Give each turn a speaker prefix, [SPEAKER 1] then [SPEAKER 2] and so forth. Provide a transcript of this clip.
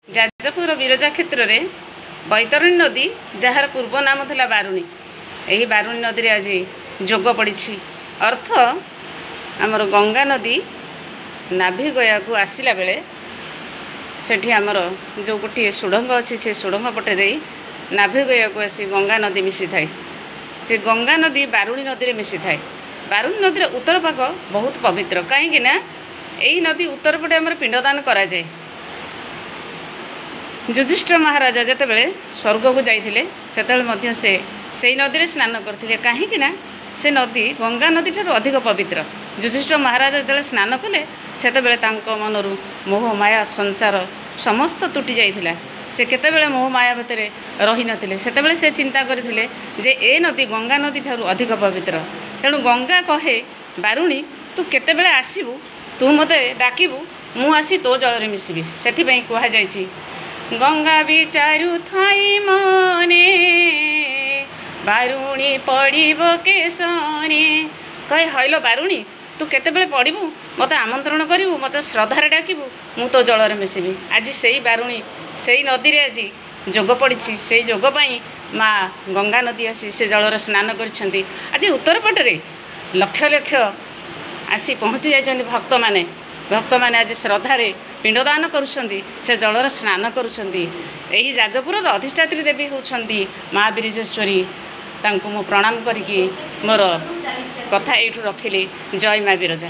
[SPEAKER 1] ଯାଜପୁର ବିରଜା କ୍ଷେତ୍ରରେ ବୈତରଣୀ ନଦୀ ଯାହାର ପୂର୍ବ ନାମ ଥିଲା ବାରୁଣୀ, ଏହି ବାରୁଣୀ ନଦୀରେ ଆଜି ଯୋଗ ପଡ଼ିଛି। ଅର୍ଥ ଆମର ଗଙ୍ଗା ନଦୀ ନାଭିଗୟାକୁ ଆସିଲା ବେଳେ ସେଠି ଆମର ଯେଉଁ ଗୋଟିଏ ସୁଡ଼ଙ୍ଗ ଅଛି, ସେ ସୁଡ଼ଙ୍ଗ ପଟେ ଦେଇ ନାଭିଗୟାକୁ ଆସି ଗଙ୍ଗା ନଦୀ ମିଶିଥାଏ। ସେ ଗଙ୍ଗା ନଦୀ ବାରୁଣୀ ନଦୀରେ ମିଶିଥାଏ। ବାରୁଣୀ ନଦୀର ଉତ୍ତର ପାଖ ବହୁତ ପବିତ୍ର, କାହିଁକି ନା ଏହି ନଦୀ ଉତ୍ତର ପଟେ ଆମର ପିଣ୍ଡଦାନ କରାଯାଏ। ଯୁଧିଷ୍ଠିର ମହାରାଜା ଯେତେବେଳେ ସ୍ୱର୍ଗକୁ ଯାଇଥିଲେ ସେତେବେଳେ ମଧ୍ୟ ସେ ସେହି ନଦୀରେ ସ୍ନାନ କରିଥିଲେ, କାହିଁକି ନା ସେ ନଦୀ ଗଙ୍ଗା ନଦୀ ଠାରୁ ଅଧିକ ପବିତ୍ର। ଯୁଧିଷ୍ଠିର ମହାରାଜା ଯେତେବେଳେ ସ୍ନାନ କଲେ ସେତେବେଳେ ତାଙ୍କ ମନରୁ ମୋହ ମାୟା ସଂସାର ସମସ୍ତ ତୁଟି ଯାଇଥିଲା। ସେ କେତେବେଳେ ମୋହ ମାୟା ଭିତରେ ରହିନଥିଲେ। ସେତେବେଳେ ସେ ଚିନ୍ତା କରିଥିଲେ ଯେ ଏ ନଦୀ ଗଙ୍ଗା ନଦୀ ଠାରୁ ଅଧିକ ପବିତ୍ର। ତେଣୁ ଗଙ୍ଗା କହେ, ବାରୁଣୀ ତୁ କେତେବେଳେ ଆସିବୁ, ତୁ ମୋତେ ଡାକିବୁ, ମୁଁ ଆସି ତୋ ଜଳରେ ମିଶିବି। ସେଥିପାଇଁ କୁହାଯାଇଛି, ଗଙ୍ଗା ବିଚାରୁ ଥାଇ ମନେ ବାରୁଣୀ ପଡ଼ିବ କେଶରେ। କହେ, ହଇଲୋ ବାରୁଣୀ ତୁ କେତେବେଳେ ପଡ଼ିବୁ, ମୋତେ ଆମନ୍ତ୍ରଣ କରିବୁ, ମୋତେ ଶ୍ରଦ୍ଧାରେ ଡାକିବୁ, ମୁଁ ତୋ ଜଳରେ ମିଶିବି। ଆଜି ସେଇ ବାରୁଣୀ ସେଇ ନଦୀରେ ଆଜି ଯୋଗ ପଡ଼ିଛି। ସେଇ ଯୋଗ ପାଇଁ ମା ଗଙ୍ଗା ନଦୀ ଆସି ସେ ଜଳରେ ସ୍ନାନ କରିଛନ୍ତି। ଆଜି ଉତ୍ତର ପଟରେ ଲକ୍ଷ ଲକ୍ଷ ଆସି ପହଞ୍ଚି ଯାଇଛନ୍ତି ଭକ୍ତମାନେ ଆଜି ଶ୍ରଦ୍ଧାରେ ପିଣ୍ଡଦାନ କରୁଛନ୍ତି, ସେ ଜଳରେ ସ୍ନାନ କରୁଛନ୍ତି। ଏହି ଯାଜପୁରର ଅଧିଷ୍ଠାତ୍ରୀ ଦେବୀ ହେଉଛନ୍ତି ମା ବିରଜେଶ୍ୱରୀ। ତାଙ୍କୁ ମୁଁ ପ୍ରଣାମ କରିକି ମୋର କଥା ଏଇଠୁ ରଖିଲି। ଜୟ ମା ବିରଜା।